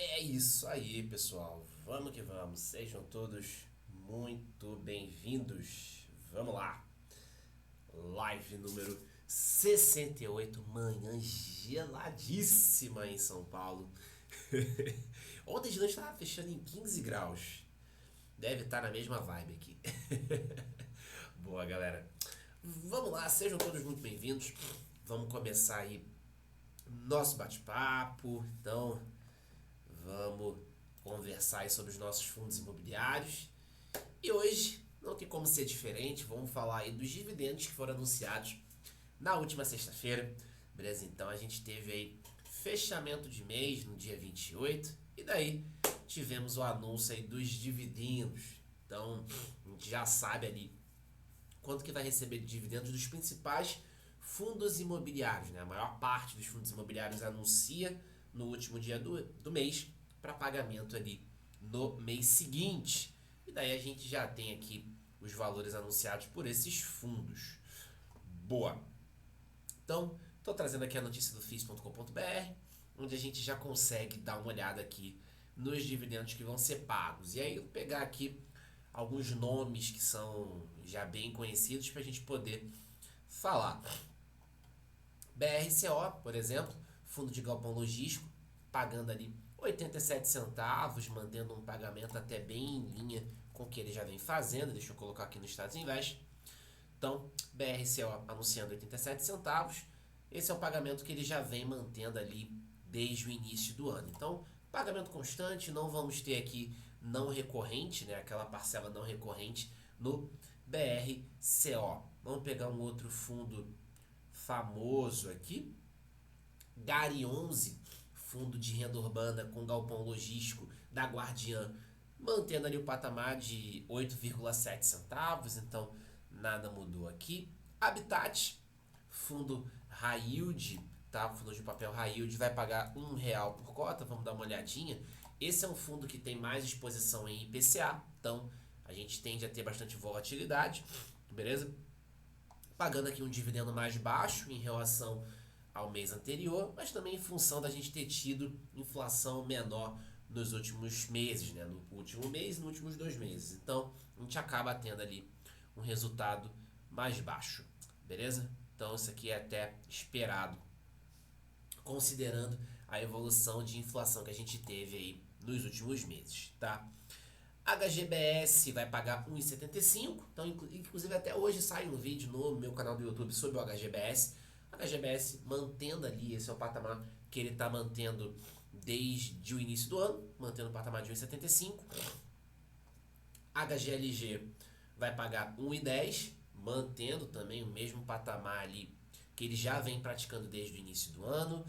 É isso aí, pessoal. Vamos que vamos. Sejam todos muito bem-vindos. Vamos lá. Live número 68, manhã geladíssima em São Paulo. Ontem de noite estava fechando em 15 graus. Deve estar na mesma vibe aqui. Boa, galera. Vamos lá, sejam todos muito bem-vindos. Vamos começar aí nosso bate-papo. Então, vamos conversar aí sobre os nossos fundos imobiliários. E hoje não tem como ser diferente, vamos falar aí dos dividendos que foram anunciados na última sexta-feira. Beleza? Então a gente teve aí fechamento de mês no dia 28 e daí tivemos o anúncio aí dos dividendos. Então a gente já sabe ali quanto que vai receber de dividendos dos principais fundos imobiliários, né? A maior parte dos fundos imobiliários anuncia no último dia do mês para pagamento ali no mês seguinte. E daí a gente já tem aqui os valores anunciados por esses fundos. Boa! Então, estou trazendo aqui a notícia do FIS.com.br, onde a gente já consegue dar uma olhada aqui nos dividendos que vão ser pagos. E aí eu vou pegar aqui alguns nomes que são já bem conhecidos para a gente poder falar. BRCO, por exemplo, Fundo de Galpão Logístico, pagando ali 87 centavos, mantendo um pagamento até bem em linha com o que ele já vem fazendo. Deixa eu colocar aqui no Status Invest. Então, BRCO anunciando 87 centavos. Esse é o pagamento que ele já vem mantendo ali desde o início do ano. Então, pagamento constante, não vamos ter aqui não recorrente, né? Aquela parcela não recorrente no BRCO. Vamos pegar um outro fundo famoso aqui, Gari 11, fundo de renda urbana com galpão logístico da Guardiã, mantendo ali o patamar de 8,7 centavos, então nada mudou aqui. Habitat, fundo high yield, tá? O fundo de papel high yield vai pagar R$ 1 por cota, vamos dar uma olhadinha. Esse é um fundo que tem mais exposição em IPCA, então a gente tende a ter bastante volatilidade, beleza? Pagando aqui um dividendo mais baixo em relação ao mês anterior, mas também em função da gente ter tido inflação menor nos últimos meses, né? No último mês e nos últimos 2 meses. Então, a gente acaba tendo ali um resultado mais baixo, beleza? Então, isso aqui é até esperado, considerando a evolução de inflação que a gente teve aí nos últimos meses, tá? HGBS vai pagar 1,75. Então, inclusive, até hoje sai um vídeo no meu canal do YouTube sobre o HGBS. HGBS mantendo ali, esse é o patamar que ele está mantendo desde o início do ano, mantendo o patamar de 1,75. HGLG vai pagar 1,10, mantendo também o mesmo patamar ali que ele já vem praticando desde o início do ano.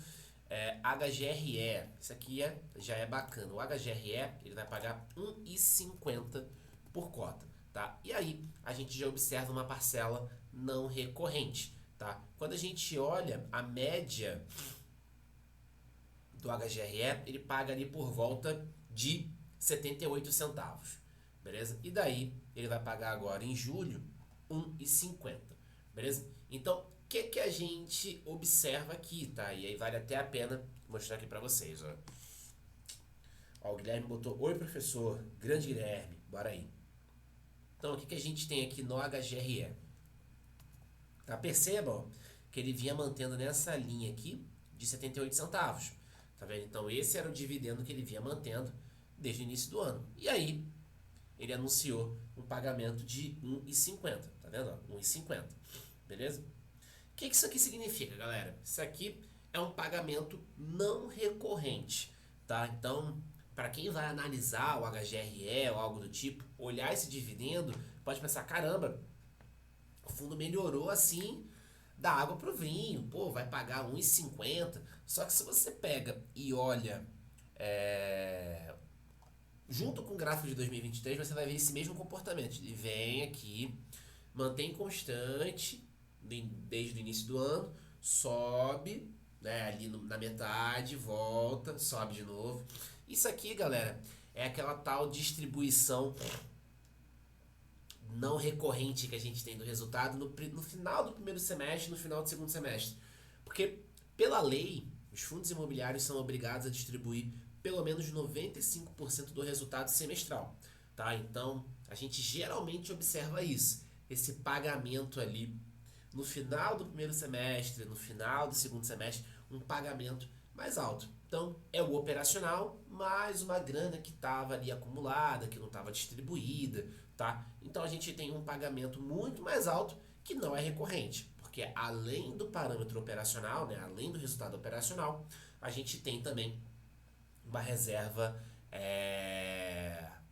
HGRE, isso aqui já é bacana. O HGRE ele vai pagar 1,50 por cota, tá? E aí a gente já observa uma parcela não recorrente, tá? Quando a gente olha a média do HGRE, ele paga ali por volta de 78 centavos, beleza? E daí ele vai pagar agora em julho 1,50, beleza? Então, o que a gente observa aqui, tá? E aí vale até a pena mostrar aqui pra vocês, ó. Ó, o Guilherme botou: oi, professor. Grande Guilherme, bora aí. Então, o que a gente tem aqui no HGRE? Tá? Percebam que ele vinha mantendo nessa linha aqui de 78 centavos. Tá vendo? Então, esse era o dividendo que ele vinha mantendo desde o início do ano. E aí, ele anunciou um pagamento de 1,50. Tá vendo? 1,50. Beleza? O que isso aqui significa, galera? Isso aqui é um pagamento não recorrente, tá? Então, para quem vai analisar o HGRE ou algo do tipo, olhar esse dividendo, pode pensar: caramba, o fundo melhorou assim da água pro vinho, pô, vai pagar 1,50. Só que se você pega e olha junto com o gráfico de 2023, você vai ver esse mesmo comportamento. Ele vem aqui, mantém constante desde o início do ano, sobe, né, ali na metade, volta, sobe de novo. Isso aqui, galera, é aquela tal distribuição não recorrente que a gente tem do resultado no final do primeiro semestre, no final do segundo semestre. Porque, pela lei, os fundos imobiliários são obrigados a distribuir pelo menos 95% do resultado semestral, tá? Então, a gente geralmente observa isso, esse pagamento ali no final do primeiro semestre, no final do segundo semestre, um pagamento mais alto. Então, é o operacional mais uma grana que estava ali acumulada, que não estava distribuída, tá? Então, a gente tem um pagamento muito mais alto que não é recorrente, porque além do parâmetro operacional, né, além do resultado operacional, a gente tem também uma reserva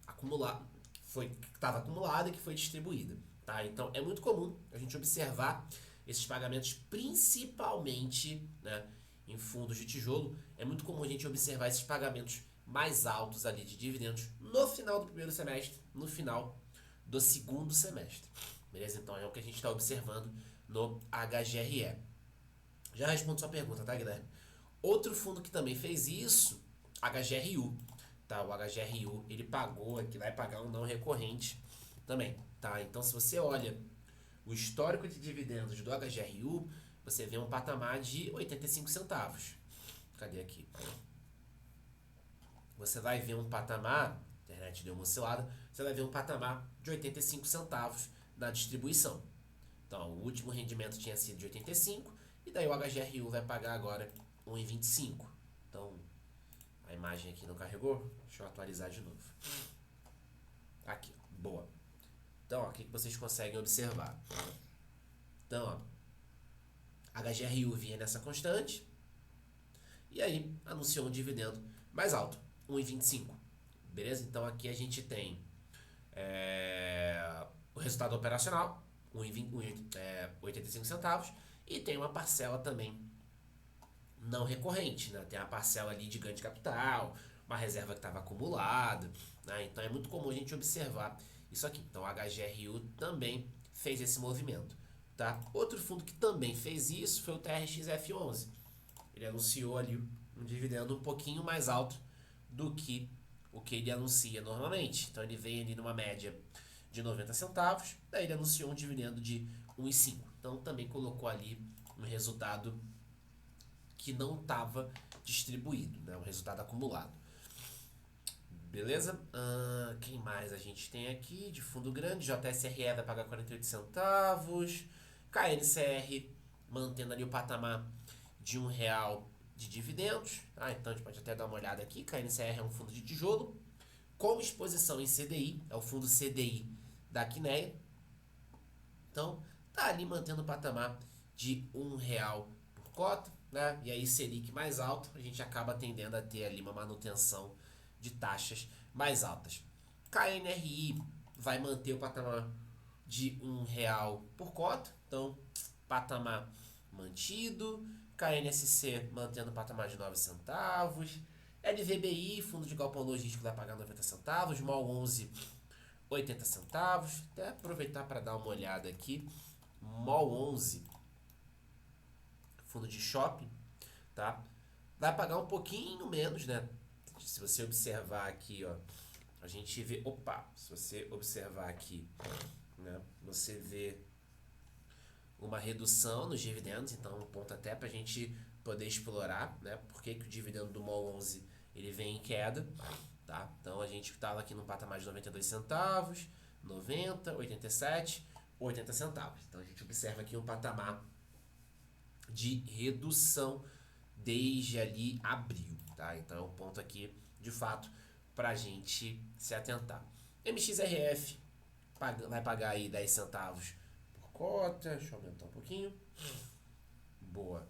acumulada, que estava acumulada e que foi distribuída, tá? Então, é muito comum a gente observar esses pagamentos, principalmente, né, em fundos de tijolo, é muito comum a gente observar esses pagamentos mais altos ali de dividendos no final do primeiro semestre, no final do segundo semestre. Beleza? Então é o que a gente está observando no HGRE. Já respondo sua pergunta, tá, Guilherme? Outro fundo que também fez isso, HGRU. Tá? O HGRU, ele pagou, aqui vai pagar um não recorrente também. Tá? Então, se você olha o histórico de dividendos do HGRU, você vê um patamar de 85 centavos. Cadê aqui? Você vai ver um patamar, a internet deu uma oscilada, você vai ver um patamar de 85 centavos na distribuição. Então, o último rendimento tinha sido de 85, e daí o HGRU vai pagar agora 1,25. Então, a imagem aqui não carregou? Deixa eu atualizar de novo. Aqui, boa. Então, ó, o que vocês conseguem observar? Então, ó, HGRU vinha nessa constante, e aí anunciou um dividendo mais alto, 1,25. Beleza? Então, aqui a gente tem o resultado operacional, 85 centavos, e tem uma parcela também não recorrente, né? Tem a parcela ali de ganho de capital, uma reserva que estava acumulada, né? Então é muito comum a gente observar isso aqui. Então o HGRU também fez esse movimento, tá? Outro fundo que também fez isso foi o TRXF11. Ele anunciou ali um dividendo um pouquinho mais alto do que o que ele anuncia normalmente. Então ele vem ali numa média de 90 centavos, daí ele anunciou um dividendo de 1,5. Então também colocou ali um resultado que não estava distribuído, né? Um resultado acumulado. Beleza? Quem mais a gente tem aqui de fundo grande? JSRE vai pagar 48 centavos. KNCR mantendo ali o patamar de R$ 1 de dividendos. Então a gente pode até dar uma olhada aqui. KNCR é um fundo de tijolo com exposição em CDI, é o fundo CDI da Quineia. Então tá ali mantendo o patamar de R$ 1 por cota, né? E aí Selic mais alto, a gente acaba tendendo a ter ali uma manutenção de taxas mais altas. KNRI vai manter o patamar de R$ 1 por cota, então patamar mantido. KNSC mantendo o patamar de 9 centavos. LVBI, fundo de galpão logístico, vai pagar 90 centavos. MOL 11, 80 centavos. Até aproveitar para dar uma olhada aqui. MOL 11, fundo de shopping, tá? Vai pagar um pouquinho menos, né? Se você observar aqui, ó, a gente vê, se você observar aqui, né, você vê uma redução nos dividendos, então um ponto até para a gente poder explorar, né, por que o dividendo do MOL 11 ele vem em queda, tá? Então a gente estava aqui no patamar de 92 centavos, 90, 87, 80 centavos. Então a gente observa aqui um patamar de redução desde ali abril, tá? Então é um ponto aqui, de fato, para a gente se atentar. MXRF vai pagar aí 10 centavos por cota, deixa eu aumentar um pouquinho. Boa.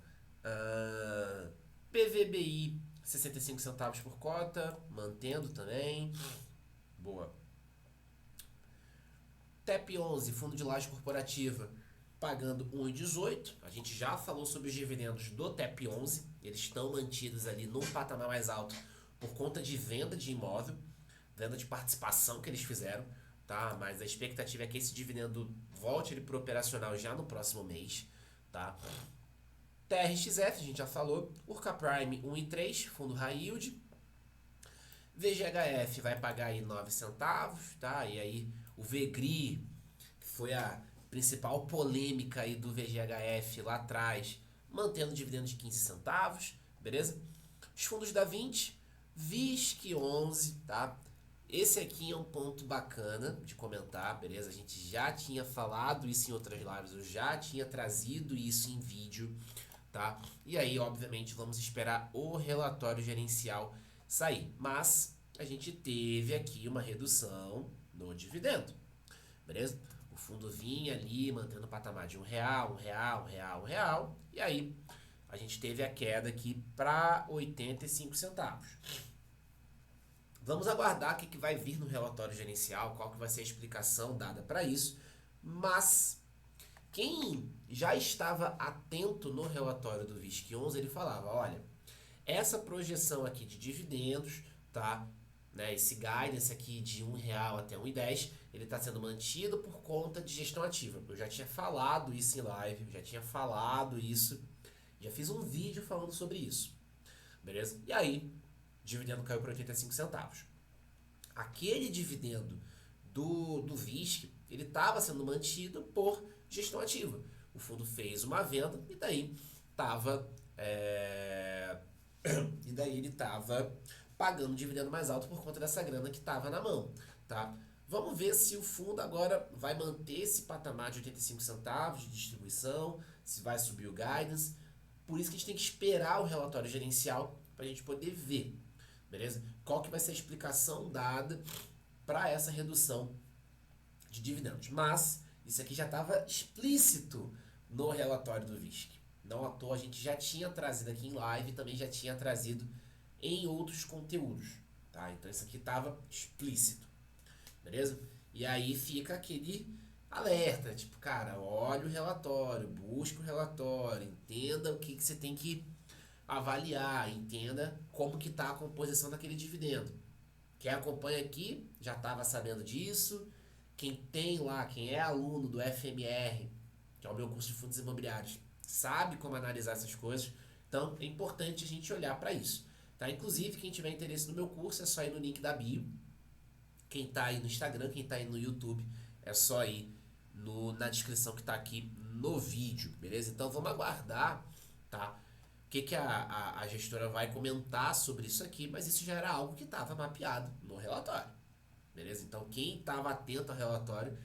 PVBI, 65 centavos por cota, mantendo também. Boa. TEP11, fundo de laje corporativa, pagando 1,18. A gente já falou sobre os dividendos do TEP11. Eles estão mantidos ali num patamar mais alto por conta de venda de imóvel, venda de participação que eles fizeram, tá? Mas a expectativa é que esse dividendo volte para o operacional já no próximo mês, tá? TRXF, a gente já falou. Urca Prime 1,3, fundo high yield. VGHF vai pagar aí 9 centavos, tá? E aí o VGRI, que foi a principal polêmica aí do VGHF lá atrás, mantendo dividendo de 15 centavos, beleza? Os fundos da 20, VIS VISC11, tá? Esse aqui é um ponto bacana de comentar, beleza? A gente já tinha falado isso em outras lives, eu já tinha trazido isso em vídeo, tá? E aí, obviamente, vamos esperar o relatório gerencial sair. Mas a gente teve aqui uma redução no dividendo, beleza? O fundo vinha ali mantendo o patamar de R$1, R$1, R$1, e aí a gente teve a queda aqui para 85 centavos. Vamos aguardar o que vai vir no relatório gerencial, qual que vai ser a explicação dada para isso, mas quem já estava atento no relatório do VISC11, ele falava, olha, essa projeção aqui de dividendos, tá? Né, esse guidance aqui de R$1 até R$1,10, ele está sendo mantido por conta de gestão ativa. Eu já tinha falado isso em live, já tinha falado isso, já fiz um vídeo falando sobre isso, beleza? E aí, o dividendo caiu para 85 centavos. Aquele dividendo do VISC, ele estava sendo mantido por gestão ativa. O fundo fez uma venda e daí estava ele estava pagando um dividendo mais alto por conta dessa grana que estava na mão, tá? Vamos ver se o fundo agora vai manter esse patamar de 85 centavos de distribuição, se vai subir o guidance. Por isso que a gente tem que esperar o relatório gerencial para a gente poder ver, beleza? Qual que vai ser a explicação dada para essa redução de dividendos. Mas isso aqui já estava explícito no relatório do VISC. Não à toa, a gente já tinha trazido aqui em live e também já tinha trazido em outros conteúdos, tá? Então isso aqui estava explícito, beleza? E aí fica aquele alerta, tipo, cara, olha o relatório, busca o relatório, entenda o que você tem que avaliar, entenda como que está a composição daquele dividendo. Quem acompanha aqui já estava sabendo disso. Quem tem lá, quem é aluno do FMR, que é o meu curso de fundos imobiliários, sabe como analisar essas coisas. Então é importante a gente olhar para isso, tá? Inclusive, quem tiver interesse no meu curso é só ir no link da bio. Quem está aí no Instagram, quem está aí no YouTube, é só ir na descrição que está aqui no vídeo, beleza? Então vamos aguardar, tá? O que a gestora vai comentar sobre isso aqui, mas isso já era algo que estava mapeado no relatório, beleza? Então quem estava atento ao relatório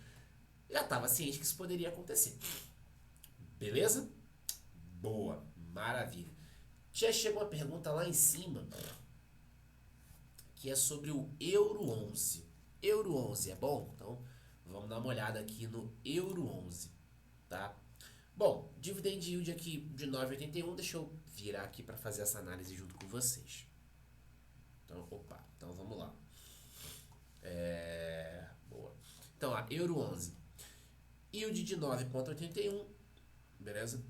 já estava ciente que isso poderia acontecer, beleza? Boa, maravilha. Já chegou uma pergunta lá em cima, que é sobre o Euro 11. Euro 11 é bom? Então vamos dar uma olhada aqui no Euro 11, tá? Bom, dividend yield aqui de 9,81, deixa eu virar aqui para fazer essa análise junto com vocês. Então vamos lá. Boa. Então, Euro 11. Yield de 9,81, beleza?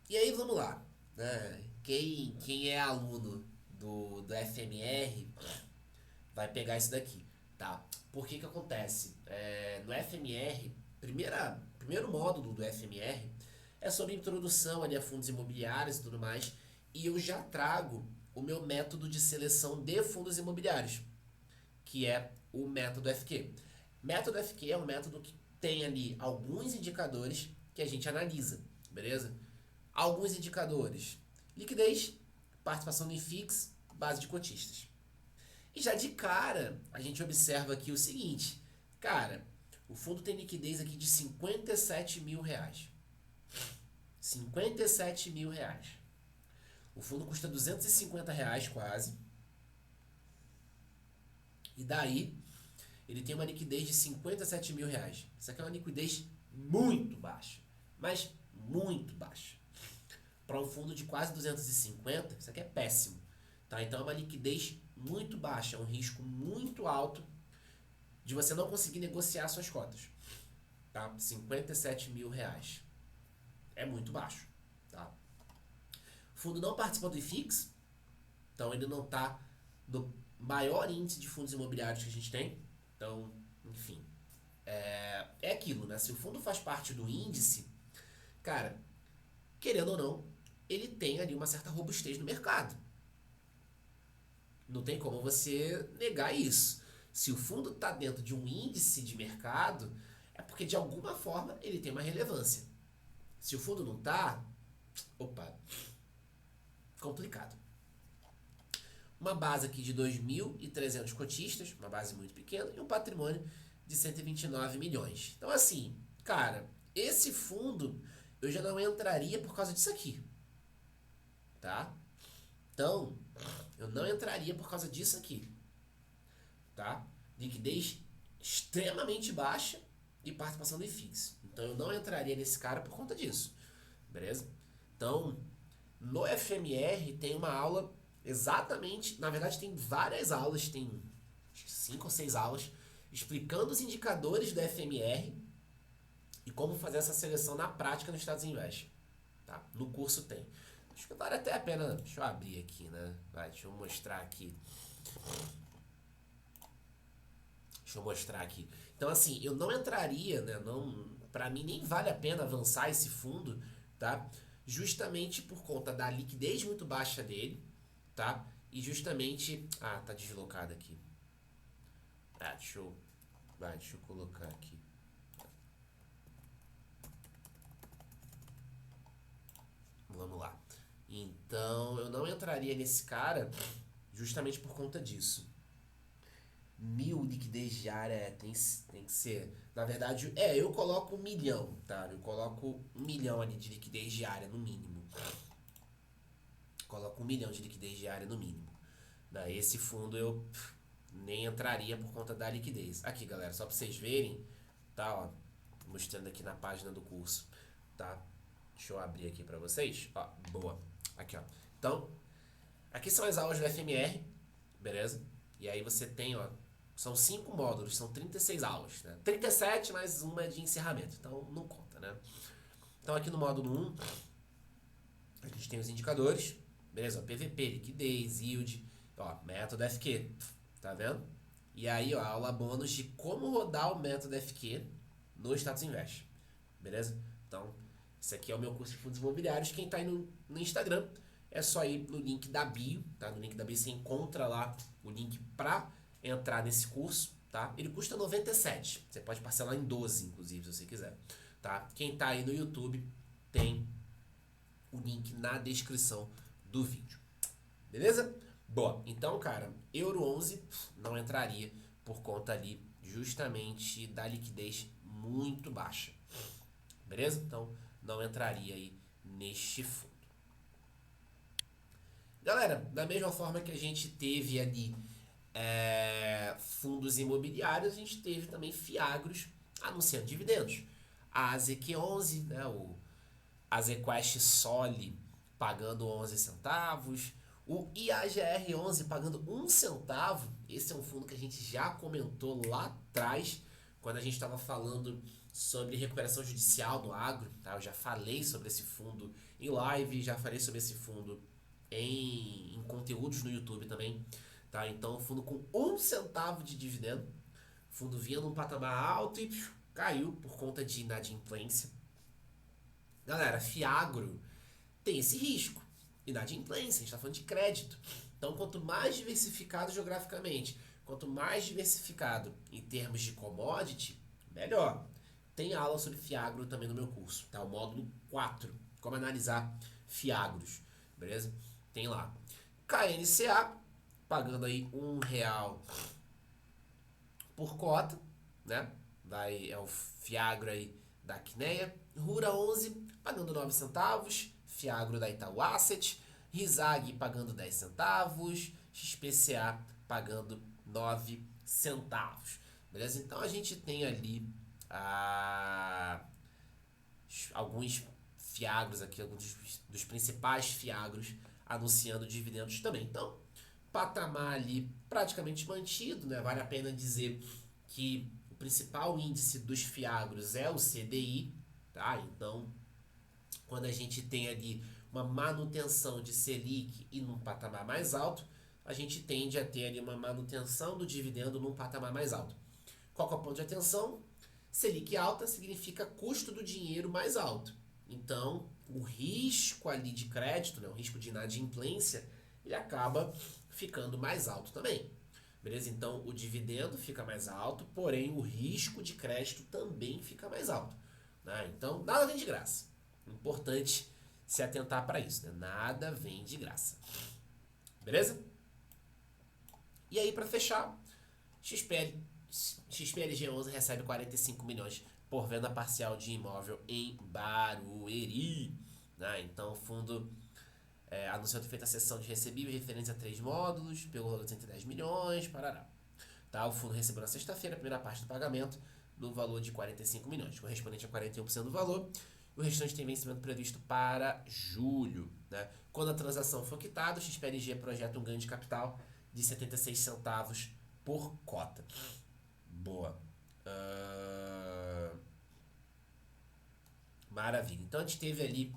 E aí, vamos lá. Né? Quem é aluno do FMR vai pegar isso daqui, tá? Por que acontece? No FMR, primeiro módulo do FMR é sobre introdução ali a fundos imobiliários e tudo mais, e eu já trago o meu método de seleção de fundos imobiliários, que é o método FQ. Método FQ é um método que tem ali alguns indicadores que a gente analisa, beleza? Alguns indicadores: liquidez, participação no IFIX, base de cotistas. E já de cara, a gente observa aqui o seguinte, cara, o fundo tem liquidez aqui de R$57 mil. R$57 mil. O fundo custa R$250 quase. E daí, ele tem uma liquidez de R$57 mil. Isso aqui é uma liquidez muito baixa, mas muito baixa. Para um fundo de quase 250, isso aqui é péssimo. Tá? Então é uma liquidez muito baixa, é um risco muito alto de você não conseguir negociar suas cotas. Tá? R$57 mil. É muito baixo. Tá? O fundo não participa do IFIX, então ele não está no maior índice de fundos imobiliários que a gente tem. Então, enfim, é aquilo, né? Se o fundo faz parte do índice, cara, querendo ou não, ele tem ali uma certa robustez no mercado. Não tem como você negar isso. Se o fundo está dentro de um índice de mercado, é porque de alguma forma ele tem uma relevância. Se o fundo não está, complicado. uma base aqui de 2.300 cotistas, uma base muito pequena, e um patrimônio de 129 milhões. Então, assim, cara, esse fundo eu já não entraria por causa disso aqui, tá? Então, eu não entraria por causa disso aqui, tá? Liquidez extremamente baixa e participação do IFIX. Então, eu não entraria nesse cara por conta disso, beleza? Então, no FMR tem uma aula exatamente, na verdade tem várias aulas, tem 5 ou 6 aulas explicando os indicadores do FMR e como fazer essa seleção na prática no Status Invest, tá? No curso tem. Acho que vale até a pena, deixa eu abrir aqui, né? Deixa eu mostrar aqui. Então, assim, eu não entraria, né? Não, pra mim nem vale a pena avançar esse fundo, tá? Justamente por conta da liquidez muito baixa dele, tá? E justamente... Ah, tá deslocado aqui. Deixa eu colocar aqui. Vamos lá. Então, eu não entraria nesse cara justamente por conta disso. 1.000 liquidez diária tem que ser... Na verdade, eu coloco 1 milhão, tá? Eu coloco 1 milhão ali de liquidez diária no mínimo. Coloco 1 milhão de liquidez diária no mínimo. Esse fundo eu nem entraria por conta da liquidez. Aqui, galera, só pra vocês verem, tá? Ó, mostrando aqui na página do curso, tá? Deixa eu abrir aqui pra vocês. Ó, boa. Aqui, ó. Então, aqui são as aulas do FMR, beleza? E aí você tem, ó, são 5 módulos, são 36 aulas, né? 37 mais uma de encerramento, então não conta, né? Então aqui no módulo 1, a gente tem os indicadores, beleza? PVP, liquidez, yield, ó, método FQ, tá vendo? E aí, ó, aula bônus de como rodar o método FQ no Status Invest, beleza? Então, esse aqui é o meu curso de fundos imobiliários. Quem tá aí no Instagram, é só ir no link da bio, tá? No link da bio você encontra lá o link pra entrar nesse curso, tá? Ele custa 97. Você pode parcelar em 12, inclusive, se você quiser, tá? Quem tá aí no YouTube tem o link na descrição do vídeo. Beleza? Boa. Então, cara, Euro 11 não entraria por conta ali justamente da liquidez muito baixa. Beleza? Então, não entraria aí neste fundo. Galera, da mesma forma que a gente teve ali fundos imobiliários, a gente teve também Fiagros anunciando dividendos. A AZQ11, né, a ZQuest Soli pagando 11 centavos, o IAGR11 pagando 1 centavo. Esse é um fundo que a gente já comentou lá atrás, quando a gente estava falando sobre recuperação judicial do agro, tá? Eu já falei sobre esse fundo em live, já falei sobre esse fundo em conteúdos no YouTube também, tá? Então, o fundo com 1 centavo de dividendo, o fundo vinha num patamar alto e caiu por conta de inadimplência. Galera, Fiagro tem esse risco, inadimplência, a gente está falando de crédito. Então, quanto mais diversificado geograficamente, quanto mais diversificado em termos de commodity, melhor. Tem aula sobre Fiagro também no meu curso, tá? O módulo 4, como analisar Fiagros, beleza? Tem lá. KNCA, pagando aí R$1 por cota, né? É o Fiagro aí da Quineia. Rura 11, pagando 9 centavos. Fiagro da Itaú Asset. Rizag pagando 10 centavos. XPCA pagando 9 centavos. Beleza? Então a gente tem ali alguns Fiagros aqui, alguns dos principais Fiagros anunciando dividendos também. Então, patamar ali praticamente mantido, né? Vale a pena dizer que o principal índice dos Fiagros é o CDI, tá? Então, quando a gente tem ali uma manutenção de Selic e num patamar mais alto, a gente tende a ter ali uma manutenção do dividendo num patamar mais alto. Qual que é o ponto de atenção? Selic alta significa custo do dinheiro mais alto. Então, o risco ali de crédito, né, o risco de inadimplência, ele acaba ficando mais alto também. Beleza? Então, o dividendo fica mais alto, porém o risco de crédito também fica mais alto, né? Então, nada vem de graça. Importante se atentar para isso, né? Nada vem de graça. Beleza? E aí, para fechar, XPL, XPLG11 recebe 45 milhões por venda parcial de imóvel em Barueri. Né? Então, o fundo anunciou ter feito a cessão de recebíveis referentes a 3 módulos, pelo valor de 110 milhões, parará. Tá? O fundo recebeu na sexta-feira a primeira parte do pagamento, no valor de 45 milhões, correspondente a 41% do valor. O restante tem vencimento previsto para julho. Né? Quando a transação for quitada, o XPLG projeta um ganho de capital de 76 centavos por cota. Boa. Maravilha. Então a gente teve ali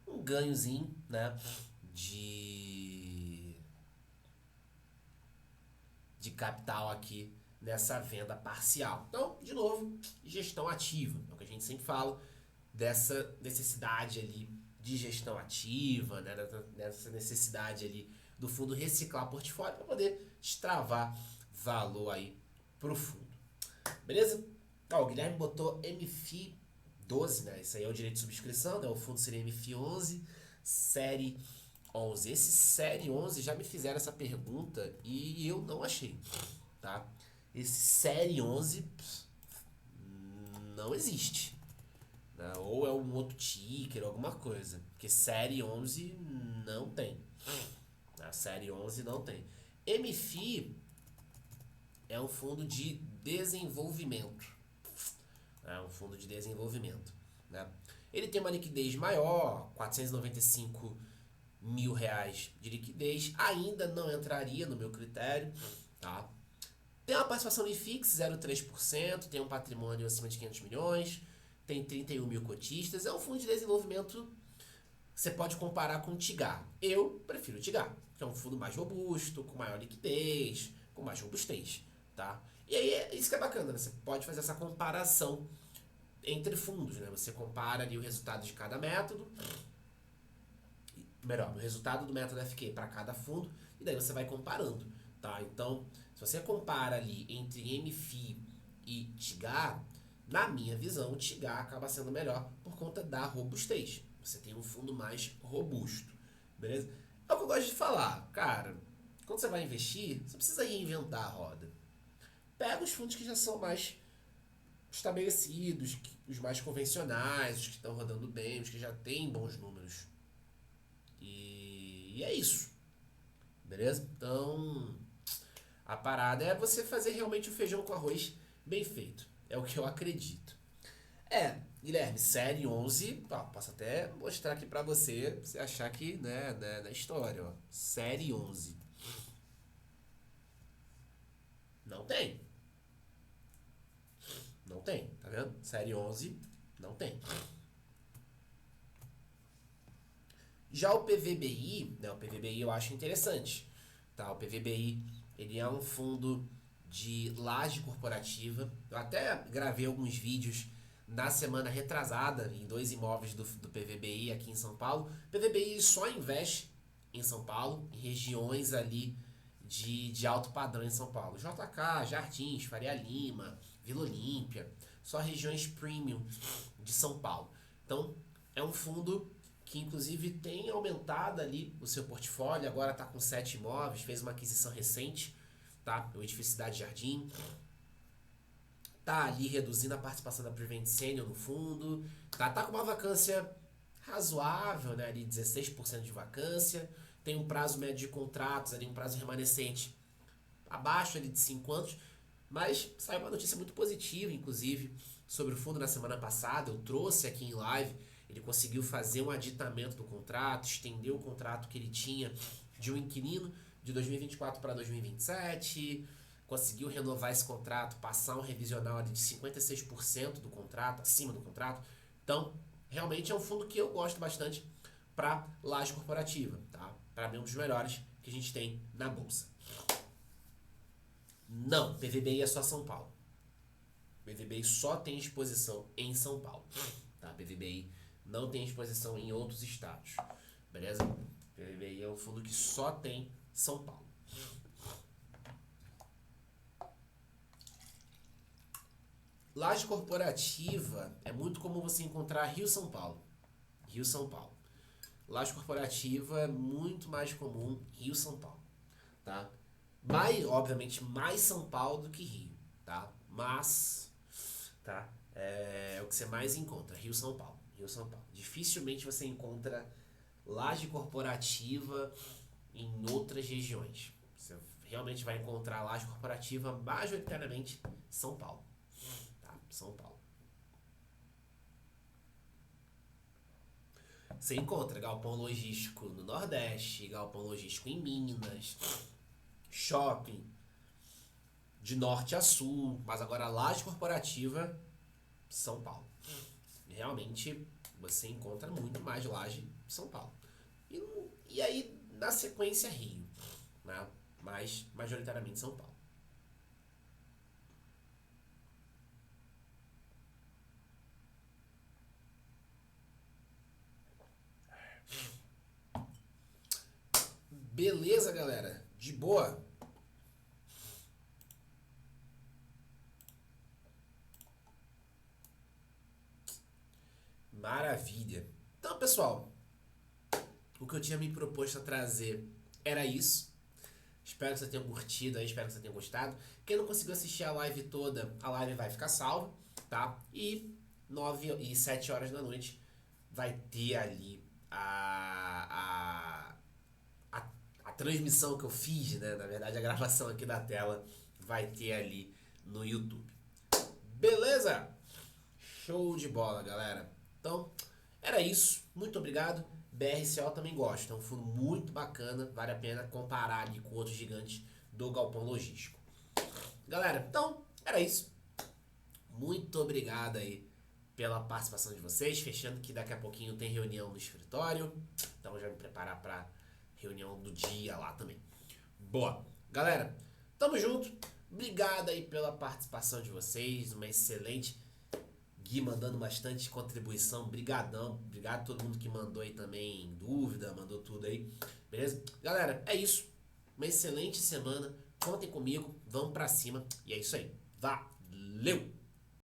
um ganhozinho, né, de capital aqui nessa venda parcial. Então, de novo, gestão ativa. É o que a gente sempre fala dessa necessidade ali de gestão ativa, né, dessa necessidade ali do fundo reciclar portfólio para poder destravar valor aí pro fundo. Beleza? Ó, o Guilherme botou MFI 12, né? Isso aí é o direito de subscrição, né? O fundo seria MFI 11, série 11. Esse série 11 já me fizeram essa pergunta e eu não achei, tá? Esse série 11 não existe, né? Ou é um outro ticker, alguma coisa. Porque série 11 não tem. A série 11 não tem. MFI é um fundo de desenvolvimento. É um fundo de desenvolvimento. Né? Ele tem uma liquidez maior, 495 mil reais de liquidez. Ainda não entraria no meu critério. Tá? Tem uma participação em FIX, 0,3%. Tem um patrimônio acima de 500 milhões. Tem 31 mil cotistas. É um fundo de desenvolvimento. Você pode comparar com o Tigar. Eu prefiro o Tigar, que é um fundo mais robusto, com maior liquidez, com mais robustez. Tá? E aí é isso que é bacana, né? Você pode fazer essa comparação entre fundos, né? Você compara ali o resultado de cada método, melhor, o resultado do método FQ para cada fundo, e daí você vai comparando, tá? Então, se você compara ali entre MFI e TIGAR, na minha visão, o TIGAR acaba sendo melhor por conta da robustez. Você tem um fundo mais robusto, beleza? É o que eu gosto de falar, cara, quando você vai investir, você precisa reinventar a roda. Pega os fundos que já são mais estabelecidos, os mais convencionais, os que estão rodando bem, os que já têm bons números. E é isso. Beleza? Então, a parada é você fazer realmente o feijão com arroz bem feito. É o que eu acredito. Guilherme, série 11, ó, posso até mostrar aqui pra você achar que, né, na história, ó. Série 11. Não tem. Não tem, tá vendo? Série 11, não tem. Já o PVBI, né, o PVBI eu acho interessante. Tá? O PVBI ele é um fundo de laje corporativa. Eu até gravei alguns vídeos na semana retrasada em 2 imóveis do PVBI aqui em São Paulo. O PVBI só investe em São Paulo, em regiões ali de alto padrão em São Paulo. JK, Jardins, Faria Lima, Vila Olímpia, só regiões premium de São Paulo. Então, é um fundo que inclusive tem aumentado ali o seu portfólio, agora está com 7 imóveis, fez uma aquisição recente, tá? O edifício Cidade Jardim. Tá ali reduzindo a participação da Prevent Senior no fundo, tá com uma vacância razoável, né? Ali 16% de vacância, tem um prazo médio de contratos, ali um prazo remanescente abaixo ali de 5 anos, mas saiu uma notícia muito positiva, inclusive, sobre o fundo na semana passada, eu trouxe aqui em live. Ele conseguiu fazer um aditamento do contrato, estender o contrato que ele tinha de um inquilino de 2024 para 2027, conseguiu renovar esse contrato, passar um revisional ali de 56% do contrato, acima do contrato. Então, realmente é um fundo que eu gosto bastante para laje corporativa, tá? Para mim é um dos melhores que a gente tem na bolsa. Não, PVBI é só São Paulo. PVBI só tem exposição em São Paulo, tá? PVBI não tem exposição em outros estados, beleza? PVBI é um fundo que só tem São Paulo. Laje corporativa é muito comum você encontrar Rio-São Paulo. Rio-São Paulo. Laje corporativa é muito mais comum Rio-São Paulo, tá? obviamente, mais São Paulo do que Rio, tá? Mas, tá? É o que você mais encontra, Rio, São Paulo. Rio, São Paulo. Dificilmente você encontra laje corporativa em outras regiões. Você realmente vai encontrar laje corporativa majoritariamente São Paulo, tá? São Paulo. Você encontra galpão logístico no Nordeste, galpão logístico em Minas, shopping de norte a sul, mas agora a laje corporativa, São Paulo. Realmente você encontra muito mais laje em São Paulo. E aí, na sequência, Rio, né? Mas majoritariamente São Paulo. Beleza, galera? De boa? Maravilha. Então, pessoal, o que eu tinha me proposto a trazer era isso. Espero que você tenha curtido aí, espero que você tenha gostado. Quem não conseguiu assistir a live toda, a live vai ficar salva, tá? E 9 e 7 horas da noite vai ter ali a transmissão que eu fiz, né? Na verdade, a gravação aqui da tela vai ter ali no YouTube. Beleza? Show de bola, galera. Então, era isso. Muito obrigado. BRCO também gosto. É um fundo muito bacana. Vale a pena comparar ali com outros gigantes do galpão logístico. Galera, então, era isso. Muito obrigado aí pela participação de vocês. Fechando que daqui a pouquinho tem reunião no escritório. Então, já me preparar para reunião do dia lá também. Boa. Galera, tamo junto. Obrigado aí pela participação de vocês. Uma excelente... Gui mandando bastante contribuição, brigadão, obrigado a todo mundo que mandou aí também dúvida, mandou tudo aí, beleza? Galera, é isso, uma excelente semana, contem comigo, vamos pra cima, e é isso aí, valeu!